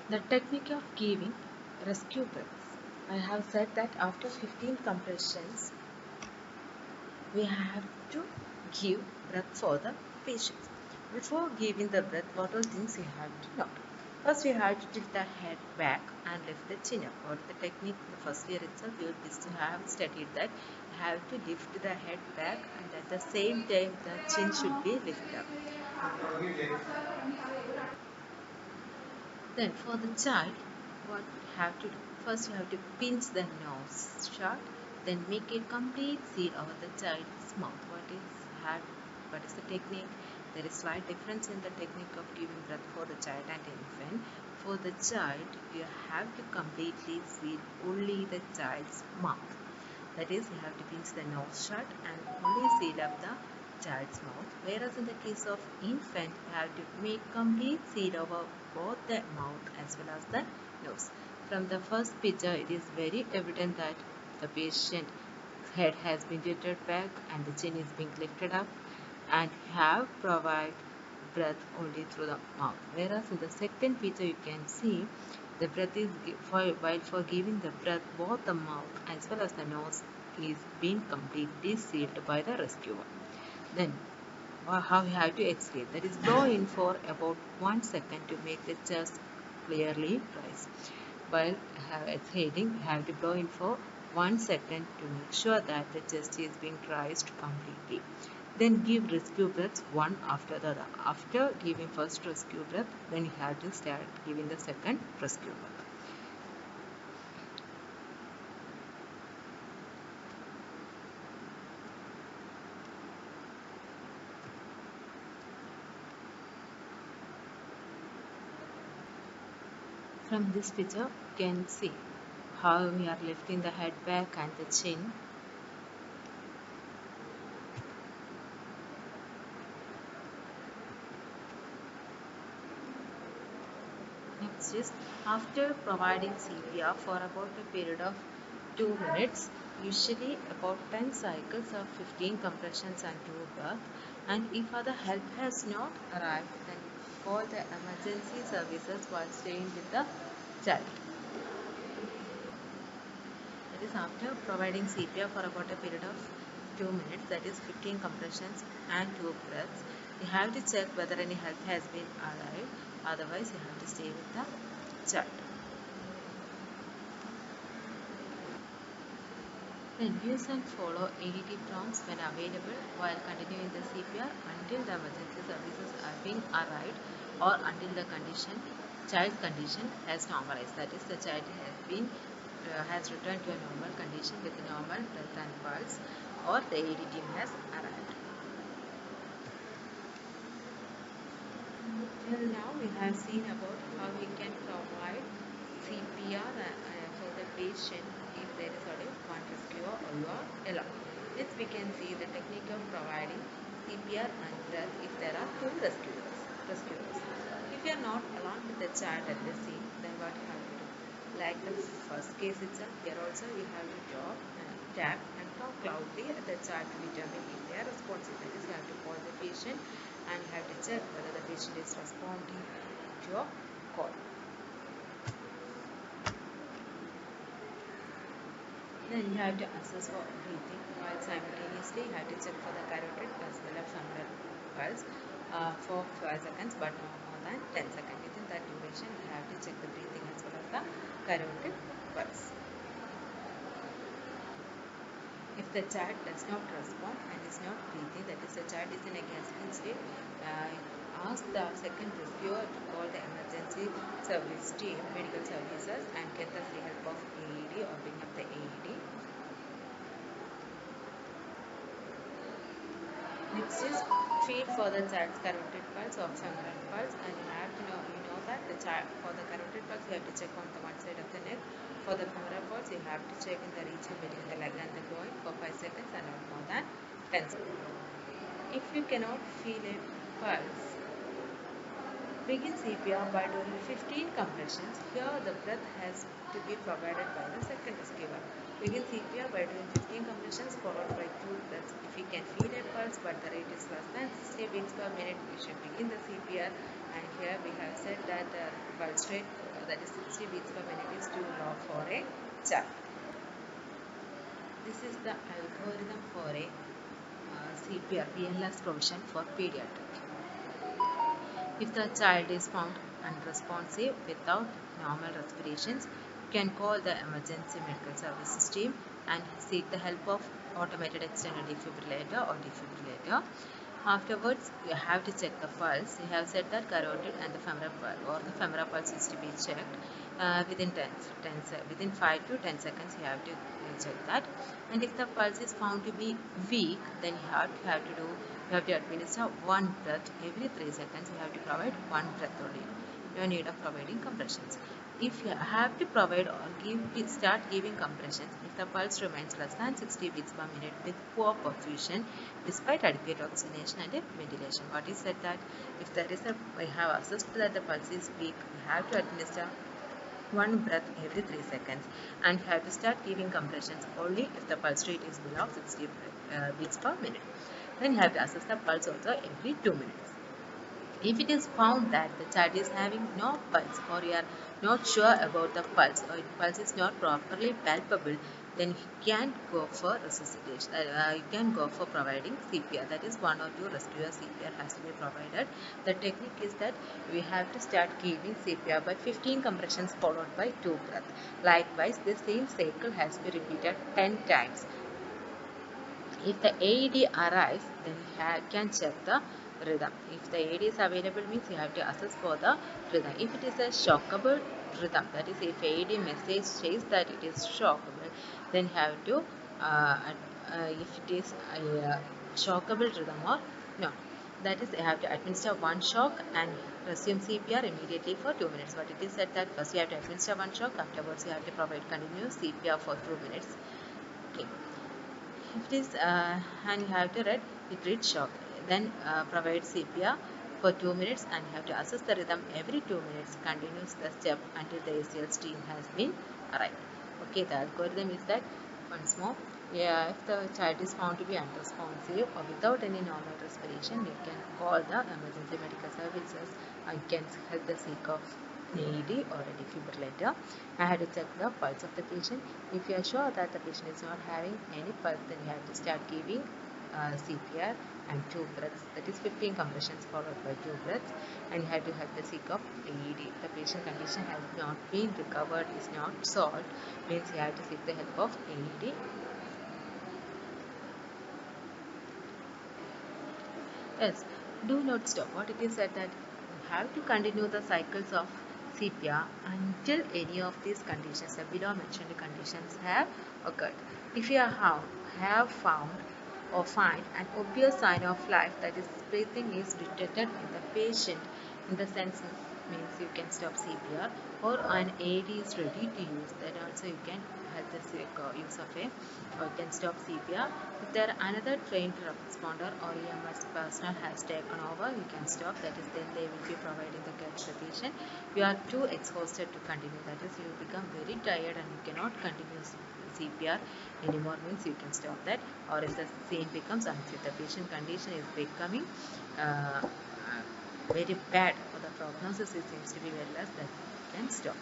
The technique of giving rescue breaths. I have said that after 15 compressions, we have to give breath for the patient. Before giving the breath, what all things we have to know? First, we have to tilt the head back and lift the chin up. What the technique in the first year itself, we have studied that you have to lift the head back and at the same time the chin should be lifted up. Then for the child, what you have to do? First you have to pinch the nose shut, then make a complete seal over the child's mouth. What is the technique? There is slight difference in the technique of giving breath for the child and infant. For the child, you have to completely seal only the child's mouth. That is, you have to pinch the nose shut and only seal up the child's mouth. Whereas in the case of infant, you have to make complete seal over both the mouth as well as the nose. From the first picture, it is very evident that the patient's head has been tilted back and the chin is being lifted up and have provided breath only through the mouth. Whereas in the second picture, you can see the breath is while for giving the breath, both the mouth as well as the nose is being completely sealed by the rescuer. Then how you have to exhale, that is blow in for about 1 second to make the chest clearly rise. While exhaling, you have to blow in for 1 second to make sure that the chest is being raised completely. Then give rescue breaths one after the other. After giving first rescue breath, then you have to start giving the second rescue breath. From this picture, you can see how we are lifting the head back and the chin. Next is, after providing CPR for about a period of 2 minutes, usually about 10 cycles of 15 compressions and 2 breaths, and if other help has not arrived, then call the emergency services while staying with the child. That is, after providing CPR for about a period of 2 minutes, that is 15 compressions and 2 breaths, you have to check whether any help has been arrived, otherwise you have to stay with the child. Then use and follow ADT prompts when available while continuing the CPR until the emergency services are being arrived or until the child condition has normalized. That is, the child has returned to a normal condition with normal breath and pulse, or the AD team has arrived. Till now, we have seen about how we can provide CPR for the patient if there is only one rescuer or you are alone. Next, we can see the technique of providing CPR and breath if there are two rescuers. If you are not along with the child at the scene, then what you have to do? Like the first case itself, here also you have to tap and talk loudly at the child to determine if they are responsive. That is, you have to call the patient and you have to check whether the patient is responding to your call. Then you have to assess for breathing while simultaneously you have to check for the carotid as well as femoral pulse for 5 seconds but not more than 10 seconds. Within that duration you have to check the breathing as well as the carotid pulse. If the child does not respond and is not breathing, that is, the child is in a gasping state, ask the second rescuer to call the emergency service team, medical services, and get the free help of AED or bring up the AED. Next is treat for the child's carotid pulse or femoral pulse, and you have to know that the child for the carotid pulse you have to check on the one side of the neck. For the femoral pulse you have to check in the region between the leg and the groin for 5 seconds and not more than 10 seconds. If you cannot feel a pulse, begin CPR by doing 15 compressions. Here the breath has to be provided by the second rescuer. Begin CPR by doing 15 compressions followed by 2 breaths. If you can feel a pulse but the rate is less than 60 beats per minute, we should begin the CPR. And here we have said that pulse rate that is 60 beats per minute is too low for a child. This is the algorithm for a CPR BLS provision for pediatric. If the child is found unresponsive without normal respirations, you can call the emergency medical services team and seek the help of automated external defibrillator or defibrillator. Afterwards, you have to check the pulse. You have said that carotid and the femoral pulse or the femoral pulse is to be checked within 5 to 10 seconds. You have to check that. And if the pulse is found to be weak, then you have to administer one breath every 3 seconds. You have to provide one breath only. No need of providing compressions. If you have to provide or start giving compressions if the pulse remains less than 60 beats per minute with poor perfusion despite adequate oxygenation and ventilation. What is said that if there is we have assessed that the pulse is weak, we have to administer one breath every 3 seconds and you have to start giving compressions only if the pulse rate is below 60 beats per minute. Then you have to assess the pulse also every 2 minutes. If it is found that the child is having no pulse or you are not sure about the pulse or the pulse is not properly palpable, then you can go for resuscitation. You can go for providing CPR. That is 1 or 2 rescuer CPR has to be provided. The technique is that we have to start giving CPR by 15 compressions followed by 2 breaths. Likewise, the same cycle has to be repeated 10 times. If the AED arrives, then you can check the rhythm. If the AED is available, means you have to assess for the rhythm. If it is a shockable rhythm, that is if AED message says that it is shockable, then you have to if it is a shockable rhythm or not. That is, you have to administer one shock and resume CPR immediately for 2 minutes. But it is said that first you have to administer one shock, afterwards you have to provide continuous CPR for 2 minutes. Okay. If it is and you have to read shock, then provide CPR for 2 minutes and you have to assess the rhythm every 2 minutes, continues the step until the ACL stream has been arrived. Okay, the algorithm is that once more, if the child is found to be unresponsive or without any normal respiration, you can call the emergency medical services and can help the seek of AED or a defibrillator. I had to check the pulse of the patient. If you are sure that the patient is not having any pulse, then you have to start giving CPR and 2 breaths, that is 15 compressions followed by 2 breaths, and you have to help the seek of AED. The patient condition has not been recovered, is not solved, means you have to seek the help of AED. Yes, do not stop. What it is said that you have to continue the cycles of CPR until any of these conditions, the below mentioned conditions, have occurred. If you have found or find an obvious sign of life, that is breathing is detected in the patient, in the sense means you can stop CPR, or an AED is ready to use, then also you can help the use of a or you can stop CPR. If there another trained responder or EMS personnel has taken over, you can stop, that is then they will be providing the care to the patient. You are too exhausted to continue, that is you become very tired and you cannot continue CPR anymore, means you can stop that. Or if the scene becomes unfit, the patient condition is becoming very bad or the prognosis seems to be very less, then you can stop.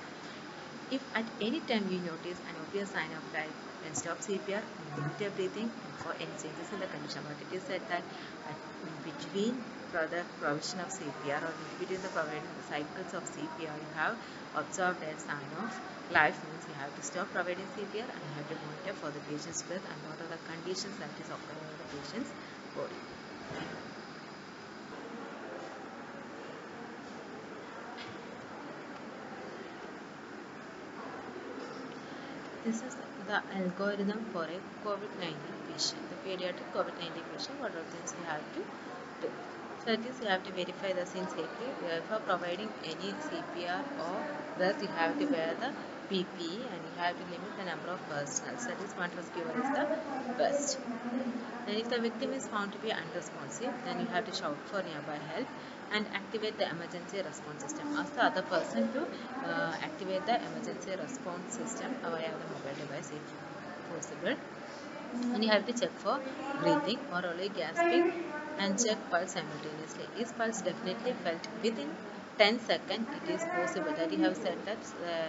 If at any time you notice an obvious sign of life, then stop CPR and limit your breathing for any changes in the condition. But it is said that in between the provision of CPR or in between the providing the cycles of CPR, you have observed a sign of life, means you have to stop providing CPR and you have to monitor for the patient's breath and what are the conditions that is occurring in the patient's body. This is the algorithm for a COVID-19 patient, the pediatric COVID-19 patient. What are things you have to do? So that is, you have to verify the scene safely. For providing any CPR or breath, you have to wear the PPE and you have to limit the number of personnel. That is, one rescuer is the best. Then if the victim is found to be unresponsive, then you have to shout for nearby help and activate the emergency response system. Ask the other person to activate the emergency response system via the mobile device if possible. And you have to check for breathing or only gasping and check pulse simultaneously. Is pulse definitely felt within 10 seconds it is possible that you have said that